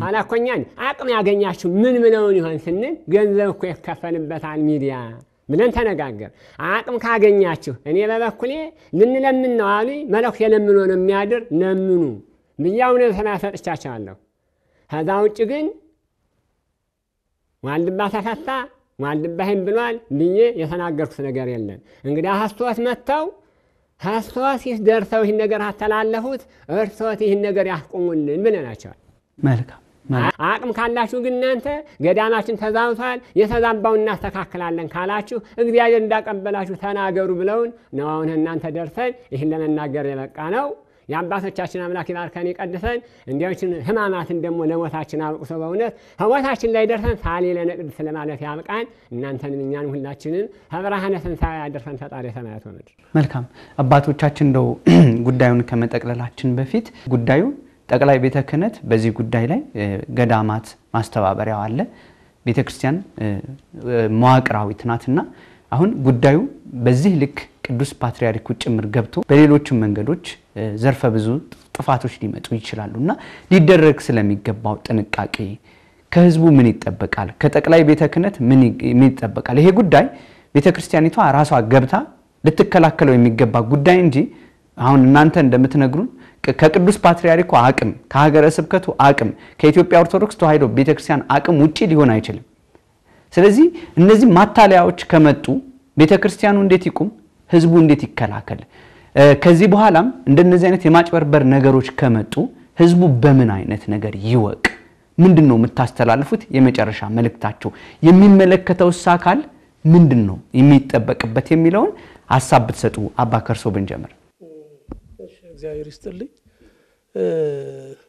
አላኮኛን አቅም ያገኛችሁ ምን ብለውን ይሆን ስንል ገንዘብ እኮ ይከፈልበታል ሚዲያ ብለን ተነጋገር። አቅም ካገኛችሁ እኔ በበኩሌ ልንለምን ነው አሉ መለኩ የለምኖ ነው የሚያድር ለምኑ ብያው ነው ሰማያሰጥቻቸዋለሁ። ከዛ ውጭ ግን ዋልድባ ተፈታ ዋልድባህም ብሏል ብዬ የተናገርኩት ነገር የለም። እንግዲህ ሐስቶት መተው ሐስቶት ደርሰው ይህን ነገር አተላለፉት እርሶት ይህን ነገር ያስቆሙልን ብለናቸዋል። መልካም አቅም ካላችሁ ግን እናንተ ገዳማችን ተዛውቷል የተዛባውን እናስተካክላለን ካላችሁ እግዚአብሔር እንዳቀበላችሁ ተናገሩ ብለውን ነው አሁን እናንተ ደርሰን ይህን ለመናገር የበቃ ነው። የአባቶቻችን አምላክ ይባርከን ይቀድሰን። እንዲያችን ህማማትን ደግሞ ለሞታችን አብቅቶ በእውነት ህሞታችን ላይ ደርሰን ሳሌ ለነቅድ ስለማለት ያብቃን። እናንተንም እኛን ሁላችንን ህብርሃነ ትንሣኤ ያደርሰን ፈጣሪ ሰማያት ወምድር። መልካም አባቶቻችን እንደው ጉዳዩን ከመጠቅለላችን በፊት ጉዳዩ ጠቅላይ ቤተ ክህነት በዚህ ጉዳይ ላይ ገዳማት ማስተባበሪያው አለ። ቤተ ክርስቲያን መዋቅራዊት ናትና አሁን ጉዳዩ በዚህ ልክ ቅዱስ ፓትርያርኩ ጭምር ገብቶ በሌሎችም መንገዶች ዘርፈ ብዙ ጥፋቶች ሊመጡ ይችላሉና ሊደረግ ስለሚገባው ጥንቃቄ ከህዝቡ ምን ይጠበቃል? ከጠቅላይ ቤተ ክህነት ምን ይጠበቃል? ይሄ ጉዳይ ቤተ ክርስቲያኒቷ ራሷ ገብታ ልትከላከለው የሚገባ ጉዳይ እንጂ አሁን እናንተ እንደምትነግሩን ከቅዱስ ፓትርያርኩ አቅም ከሀገረ ስብከቱ አቅም ከኢትዮጵያ ኦርቶዶክስ ተዋሕዶ ቤተክርስቲያን አቅም ውጪ ሊሆን አይችልም። ስለዚህ እነዚህ ማታለያዎች ከመጡ ቤተክርስቲያኑ እንዴት ይቁም? ህዝቡ እንዴት ይከላከል? ከዚህ በኋላም እንደነዚህ አይነት የማጭበርበር ነገሮች ከመጡ ህዝቡ በምን አይነት ነገር ይወቅ? ምንድነው የምታስተላልፉት የመጨረሻ መልእክታችሁ? የሚመለከተው አካል ምንድነው የሚጠበቅበት የሚለውን ሐሳብ ብትሰጡ አባ ከርሶ ብንጀምር። እግዚአብሔር ይስጥልኝ።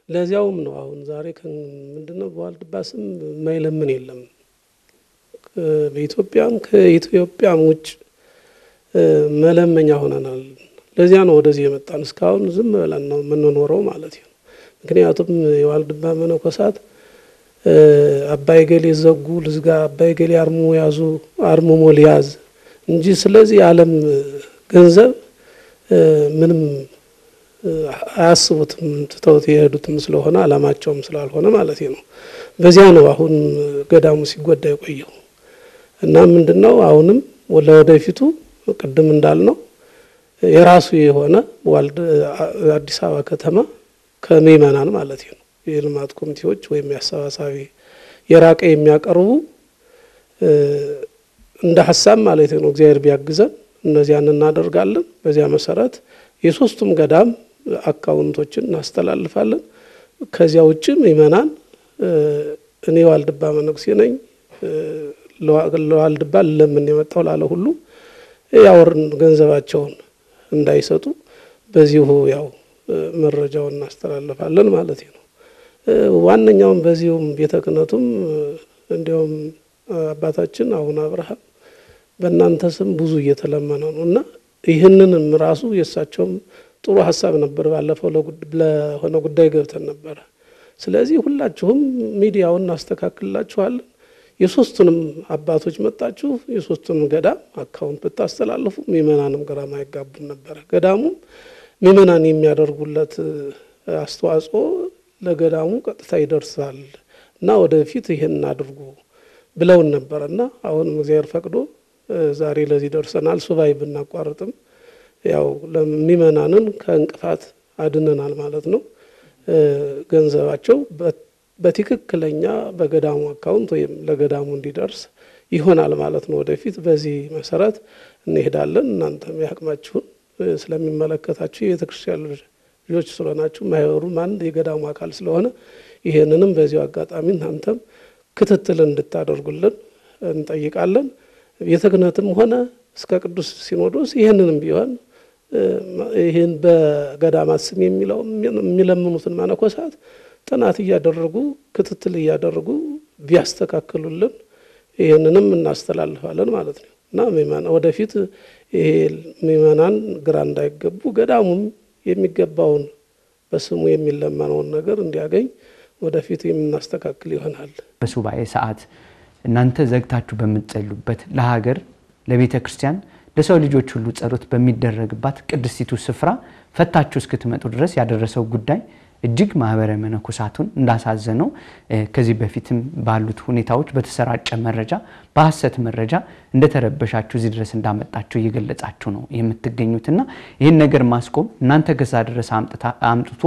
ለዚያውም ነው አሁን ዛሬ ምንድነው በዋልድባ ስም ማይለምን የለም። በኢትዮጵያም ከኢትዮጵያም ውጭ መለመኛ ሆነናል። ለዚያ ነው ወደዚህ የመጣን። እስካሁን ዝም ብለን ነው የምንኖረው ማለት ነው። ምክንያቱም የዋልድባ መነኮሳት አባይ ገሌ ዘጉ ልዝጋ አባይ ገሌ አርሙ ያዙ አርሙሞ ሊያዝ እንጂ ስለዚህ ዓለም ገንዘብ ምንም አያስቡትም ተውት የሄዱትም ስለሆነ አላማቸውም ስላልሆነ ማለት ነው። በዚያ ነው አሁን ገዳሙ ሲጎዳ የቆየው እና ምንድነው አሁንም ወደፊቱ ቅድም እንዳልነው የራሱ የሆነ አዲስ አበባ ከተማ ከመይመናን ማለት ነው የልማት ኮሚቴዎች ወይም ያሰባሳቢ የራቀ የሚያቀርቡ እንደ ሐሳብ ማለት ነው እግዚአብሔር ቢያግዘን እነዚያን እናደርጋለን። በዚያ መሰረት የሶስቱም ገዳም አካውንቶችን እናስተላልፋለን። ከዚያ ውጭ መይመናን እኔ ዋልድባ መነኩሴ ነኝ ለዋልድባ ለምን የመጣው ላለ ሁሉ ያወርን ገንዘባቸውን እንዳይሰጡ በዚሁ ያው መረጃውን እናስተላልፋለን ማለት ነው። ዋነኛውም በዚሁም ቤተ ክህነቱም እንዲያውም አባታችን አቡነ አብርሃም በእናንተ ስም ብዙ እየተለመነ ነውና ይህንንም ራሱ የሳቸውም ጥሩ ሐሳብ ነበር። ባለፈው ለሆነ ጉዳይ ገብተን ነበር። ስለዚህ ሁላችሁም ሚዲያውን እናስተካክልላችኋለን። የሶስቱንም አባቶች መጣችሁ የሶስቱንም ገዳም አካውንት ብታስተላልፉ መይመናንም ገራማ አይጋቡም ነበር። ገዳሙም መይመናን የሚያደርጉለት አስተዋጽኦ ለገዳሙ ቀጥታ ይደርሳል እና ወደፊት ይሄን አድርጉ ብለውን ነበርና አሁን እግዚአብሔር ፈቅዶ ዛሬ ለዚህ ደርሰናል። ሱባኤ ብናቋርጥም ያው ለመይመናንን ከእንቅፋት አድነናል ማለት ነው። ገንዘባቸው በትክክለኛ በገዳሙ አካውንት ወይም ለገዳሙ እንዲደርስ ይሆናል ማለት ነው። ወደፊት በዚህ መሰረት እንሄዳለን። እናንተም ያቅማችሁን ስለሚመለከታችሁ የቤተክርስቲያን ልጆች ስለሆናችሁ ማህበሩ አንድ የገዳሙ አካል ስለሆነ ይሄንንም በዚሁ አጋጣሚ እናንተም ክትትል እንድታደርጉልን እንጠይቃለን። ቤተ ክህነትም ሆነ እስከ ቅዱስ ሲኖዶስ ይሄንንም ቢሆን ይሄን በገዳማት ስም የሚለምኑትን መነኮሳት ጥናት እያደረጉ ክትትል እያደረጉ ቢያስተካክሉልን ይሄንንም እናስተላልፋለን ማለት ነው እና ወደፊት ይሄ ምእመናን ግራ እንዳይገቡ ገዳሙም የሚገባውን በስሙ የሚለመነውን ነገር እንዲያገኝ ወደፊት የምናስተካክል ይሆናል። በሱባኤ ሰዓት እናንተ ዘግታችሁ በመጸሉበት ለሀገር ለቤተ ክርስቲያን ለሰው ልጆች ሁሉ ጸሎት በሚደረግባት ቅድስቲቱ ስፍራ ፈታችሁ እስክትመጡ ድረስ ያደረሰው ጉዳይ እጅግ ማህበረ መነኮሳቱን እንዳሳዘነው ከዚህ በፊትም ባሉት ሁኔታዎች በተሰራጨ መረጃ በሐሰት መረጃ እንደተረበሻችሁ እዚህ ድረስ እንዳመጣችሁ እየገለጻችሁ ነው የምትገኙትና ይሄን ነገር ማስቆም እናንተ ገዛ ድረስ አምጥቶ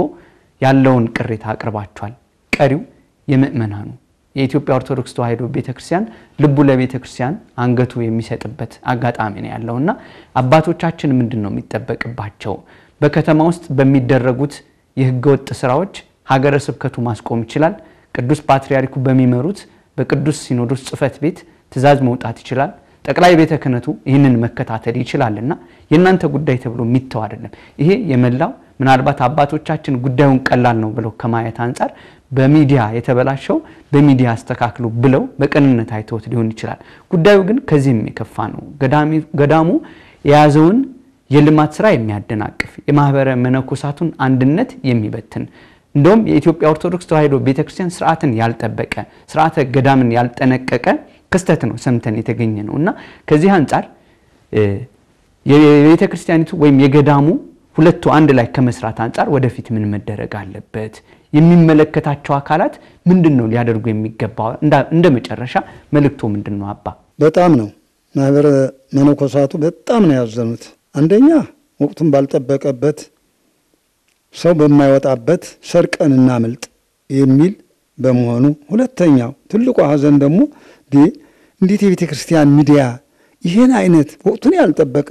ያለውን ቅሬታ አቅርባችኋል። ቀሪው የምእመናኑ የኢትዮጵያ ኦርቶዶክስ ተዋሕዶ ቤተክርስቲያን ልቡ ለቤተክርስቲያን አንገቱ የሚሰጥበት አጋጣሚ ነው ያለውና አባቶቻችን ምንድነው የሚጠበቅባቸው? በከተማ ውስጥ በሚደረጉት የህገወጥ ስራዎች ሀገረ ስብከቱ ማስቆም ይችላል። ቅዱስ ፓትርያርኩ በሚመሩት በቅዱስ ሲኖዶስ ጽፈት ቤት ትእዛዝ መውጣት ይችላል። ጠቅላይ ቤተ ክህነቱ ይህንን መከታተል ይችላልና የናንተ ጉዳይ ተብሎ የሚተው አይደለም። ይሄ የመላው ምናልባት አባቶቻችን ጉዳዩን ቀላል ነው ብለው ከማየት አንፃር በሚዲያ የተበላሸው በሚዲያ አስተካክሉ ብለው በቀንነት አይተውት ሊሆን ይችላል። ጉዳዩ ግን ከዚህም የከፋ ነው። ገዳሙ የያዘውን የልማት ስራ የሚያደናቅፍ የማህበረ መነኮሳቱን አንድነት የሚበትን እንደውም የኢትዮጵያ ኦርቶዶክስ ተዋሕዶ ቤተክርስቲያን ስርዓትን ያልጠበቀ ስርዓተ ገዳምን ያልጠነቀቀ ክስተት ነው ሰምተን የተገኘ ነውና ከዚህ አንፃር የቤተክርስቲያኒቱ ወይም የገዳሙ ሁለቱ አንድ ላይ ከመስራት አንፃር ወደፊት ምን መደረግ አለበት? የሚመለከታቸው አካላት ምንድነው ሊያደርጉ የሚገባው? እንደ መጨረሻ መልእክቱ ምንድነው አባ? በጣም ነው ማህበረ መነኮሳቱ በጣም ነው ያዘኑት። አንደኛ ወቅቱን ባልጠበቀበት ሰው በማይወጣበት ሰርቀን እናምልጥ የሚል በመሆኑ፣ ሁለተኛው ትልቁ ሀዘን ደግሞ እንዴት የቤተ ክርስቲያን ሚዲያ ይሄን አይነት ወቅቱን ያልጠበቀ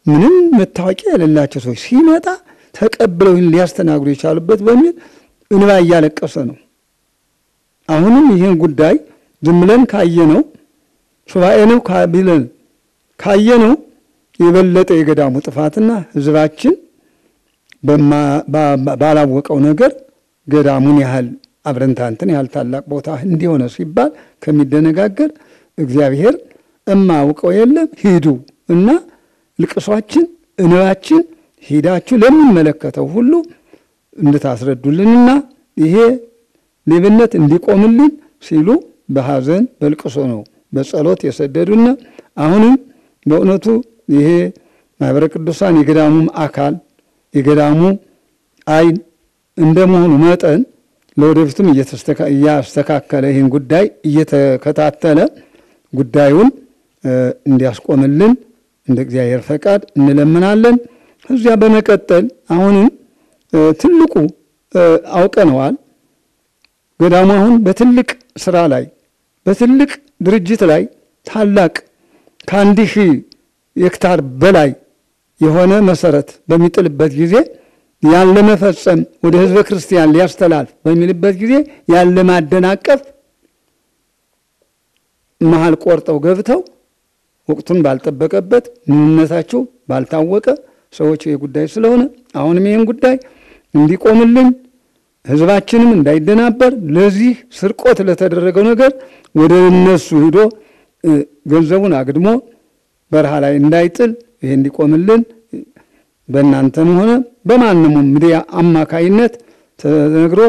ምንም መታወቂያ የሌላቸው ሰዎች ሲመጣ ተቀብለው ሊያስተናግዱ የቻሉበት በሚል እንባ እያለቀሰ ነው። አሁንም ይሄን ጉዳይ ዝም ብለን ካየነው ሱባኤ ነው ብለን ካየነው የበለጠ የገዳሙ ጥፋትና ህዝባችን ባላወቀው ነገር ገዳሙን ያህል አብረንታንትን ያህል ታላቅ ቦታ እንዲሆነ ሲባል ከሚደነጋገር እግዚአብሔር እማውቀው የለም ሂዱ እና ልቅሷችን እንባችን ሂዳችሁ ለሚመለከተው ሁሉ እንድታስረዱልንና ይሄ ሌብነት እንዲቆምልን ሲሉ በሐዘን በልቅሶ ነው በጸሎት የሰደዱና አሁንም በእውነቱ ይሄ ማህበረ ቅዱሳን የገዳሙም አካል የገዳሙ አይን እንደመሆኑ መጠን ለወደፊቱም እያስተካከለ ይህን ጉዳይ እየተከታተለ ጉዳዩን እንዲያስቆምልን እንደ እግዚአብሔር ፈቃድ እንለምናለን። ከዚያ በመቀጠል አሁንም ትልቁ አውቀነዋል። ገዳሙ አሁን በትልቅ ስራ ላይ በትልቅ ድርጅት ላይ ታላቅ ከ1000 ሄክታር በላይ የሆነ መሰረት በሚጥልበት ጊዜ ያለ መፈጸም ወደ ህዝበ ክርስቲያን ሊያስተላልፍ በሚልበት ጊዜ ያለ ማደናቀፍ መሃል ቆርጠው ገብተው ወቅቱን ባልጠበቀበት ምንነታቸው ባልታወቀ ሰዎች የጉዳይ ስለሆነ አሁንም ይሄን ጉዳይ እንዲቆምልን ህዝባችንም እንዳይደናበር ለዚህ ስርቆት ለተደረገው ነገር ወደ እነሱ ሄዶ ገንዘቡን አግድሞ በረሃ ላይ እንዳይጥል ይሄ እንዲቆምልን በእናንተም ሆነ በማንንም ሚዲያ አማካይነት ተነግሮ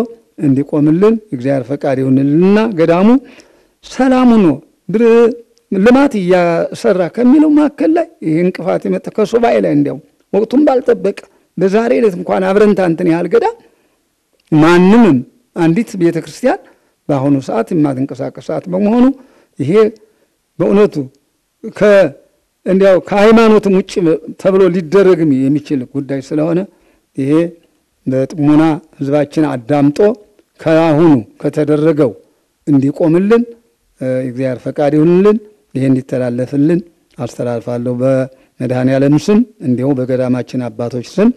እንዲቆምልን እግዚአብሔር ፈቃድ ይሁንልና ገዳሙ ሰላም ሆኖ ልማት እያሰራ ከሚለው ማከል ላይ ይሄ እንቅፋት የመጣ ከሱባኤ ላይ እንዲያው ወቅቱን ባልጠበቀ በዛሬ ዕለት እንኳን አብረንታንትን ያህል ገዳም ማንንም አንዲት ቤተክርስቲያን በአሁኑ ሰዓት የማትንቀሳቀስ ሰዓት በመሆኑ ይሄ በእውነቱ እንዲያው ከሃይማኖትም ውጭ ተብሎ ሊደረግም የሚችል ጉዳይ ስለሆነ ይሄ በጥሞና ህዝባችን አዳምጦ ከአሁኑ ከተደረገው እንዲቆምልን እግዚአብሔር ፈቃድ ይሁንልን። ይሄ እንዲተላለፍልን አስተላልፋለሁ። መድኃኔዓለም ስም እንዲሁ በገዳማችን አባቶች ስም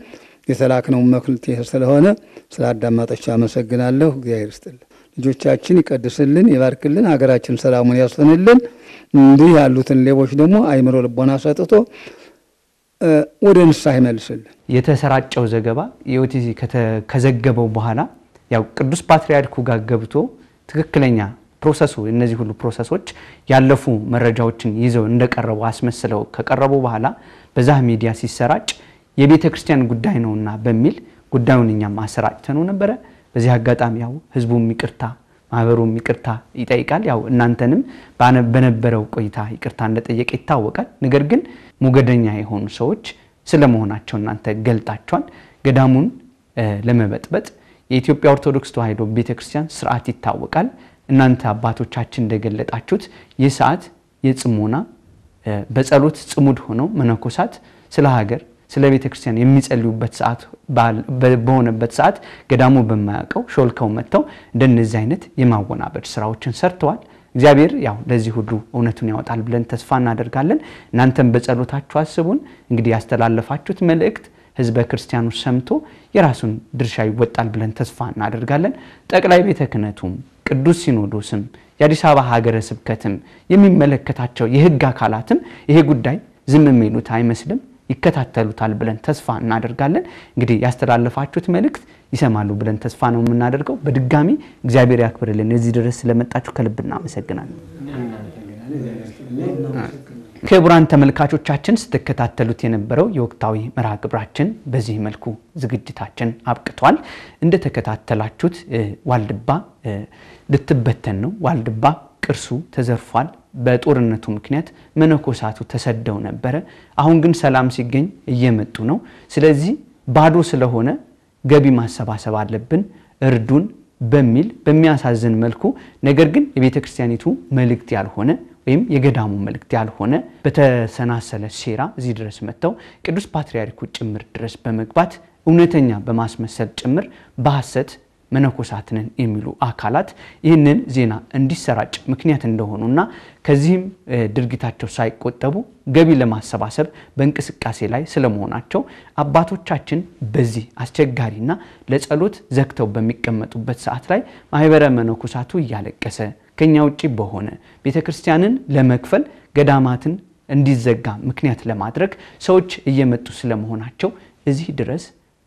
የተላክነው መልእክት ስለሆነ ስላዳመጣችሁ አመሰግናለሁ። እግዚአብሔር ይስጥልን፣ ልጆቻችን ይቀድስልን፣ ይባርክልን፣ ሀገራችን ሰላሙን ያስፈንልን። እንዲህ ያሉትን ሌቦች ደግሞ አይምሮ ልቦና ሰጥቶ ወደ ንስሐ ይመልስልን። የተሰራጨው ዘገባ የኦቲዚ ከዘገበው በኋላ ያው ቅዱስ ፓትርያርኩ ጋር ገብቶ ትክክለኛ ፕሮሰሱ እነዚህ ሁሉ ፕሮሰሶች ያለፉ መረጃዎችን ይዘው እንደቀረቡ አስመስለው ከቀረቡ በኋላ በዛ ሚዲያ ሲሰራጭ የቤተ ክርስቲያን ጉዳይ ነውና በሚል ጉዳዩን እኛም አሰራጭተነው ነበር። በዚህ አጋጣሚ ያው ህዝቡም ይቅርታ ማህበሩም ይቅርታ ይጠይቃል። ያው እናንተንም በነበረው ቆይታ ይቅርታ እንደጠየቀ ይታወቃል። ነገር ግን ሞገደኛ የሆኑ ሰዎች ስለመሆናቸው እናንተ ገልጣቸዋል። ገዳሙን ለመበጥበጥ የኢትዮጵያ ኦርቶዶክስ ተዋሕዶ ቤተክርስቲያን ስርዓት ይታወቃል። እናንተ አባቶቻችን እንደገለጣችሁት ይህ ሰዓት የጽሞና በጸሎት ጽሙድ ሆነው መነኮሳት ስለ ሀገር ስለ ቤተክርስቲያን የሚጸልዩበት ሰዓት በሆነበት ሰዓት ገዳሙ በማያውቀው ሾልከው መጥተው እንደነዚህ አይነት የማወናበድ ስራዎችን ሰርተዋል። እግዚአብሔር ያው ለዚህ ሁሉ እውነቱን ያወጣል ብለን ተስፋ እናደርጋለን። እናንተም በጸሎታችሁ አስቡን። እንግዲህ ያስተላለፋችሁት መልእክት ህዝበ ክርስቲያኑ ሰምቶ የራሱን ድርሻ ይወጣል ብለን ተስፋ እናደርጋለን። ጠቅላይ ቤተ ክህነቱም ቅዱስ ሲኖዶስም የአዲስ አበባ ሀገረ ስብከትም የሚመለከታቸው የህግ አካላትም ይሄ ጉዳይ ዝም የሚሉት አይመስልም፣ ይከታተሉታል ብለን ተስፋ እናደርጋለን። እንግዲህ ያስተላለፋችሁት መልእክት ይሰማሉ ብለን ተስፋ ነው የምናደርገው። በድጋሚ እግዚአብሔር ያክብርልን። እዚህ ድረስ ስለመጣችሁ ከልብ እናመሰግናለን። ክቡራን ተመልካቾቻችን ስትከታተሉት የነበረው የወቅታዊ መርሃ ግብራችን በዚህ መልኩ ዝግጅታችን አብቅቷል። እንደተከታተላችሁት ዋልድባ ልትበተን ነው። ዋልድባ ቅርሱ ተዘርፏል። በጦርነቱ ምክንያት መነኮሳቱ ተሰደው ነበር። አሁን ግን ሰላም ሲገኝ እየመጡ ነው። ስለዚህ ባዶ ስለሆነ ገቢ ማሰባሰብ አለብን እርዱን በሚል በሚያሳዝን መልኩ ነገር ግን የቤተክርስቲያኒቱ መልእክት ያልሆነ ወይም የገዳሙ መልእክት ያልሆነ በተሰናሰለ ሴራ እዚህ ድረስ መጥተው ቅዱስ ፓትርያርኩ ጭምር ድረስ በመግባት እውነተኛ በማስመሰል ጭምር በሐሰት መነኮሳትን የሚሉ አካላት ይህንን ዜና እንዲሰራጭ ምክንያት እንደሆኑና ከዚህም ድርጊታቸው ሳይቆጠቡ ገቢ ለማሰባሰብ በእንቅስቃሴ ላይ ስለመሆናቸው አባቶቻችን በዚህ አስቸጋሪና ለጸሎት ዘግተው በሚቀመጡበት ሰዓት ላይ ማህበረ መነኮሳቱ እያለቀሰ ከኛ ውጪ በሆነ ቤተክርስቲያንን ለመክፈል ገዳማትን እንዲዘጋ ምክንያት ለማድረግ ሰዎች እየመጡ ስለመሆናቸው እዚህ ድረስ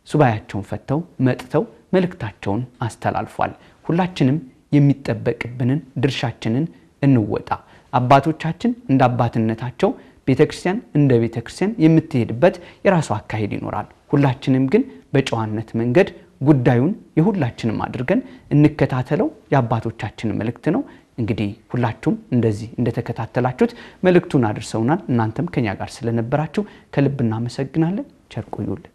ሱባያቸውን ፈተው መጥተው መልእክታቸውን አስተላልፏል። ሁላችንም የሚጠበቅብንን ድርሻችንን እንወጣ። አባቶቻችን እንደ አባትነታቸው ቤተክርስቲያን እንደ ቤተክርስቲያን የምትሄድበት የራሱ አካሄድ ይኖራል። ሁላችንም ግን በጨዋነት መንገድ ጉዳዩን የሁላችንም አድርገን እንከታተለው የአባቶቻችን መልእክት ነው። እንግዲህ ሁላችሁም እንደዚህ እንደተከታተላችሁት መልእክቱን አድርሰውናል። እናንተም ከኛ ጋር ስለነበራችሁ ከልብ እናመሰግናለን። ቸር ቆዩልን።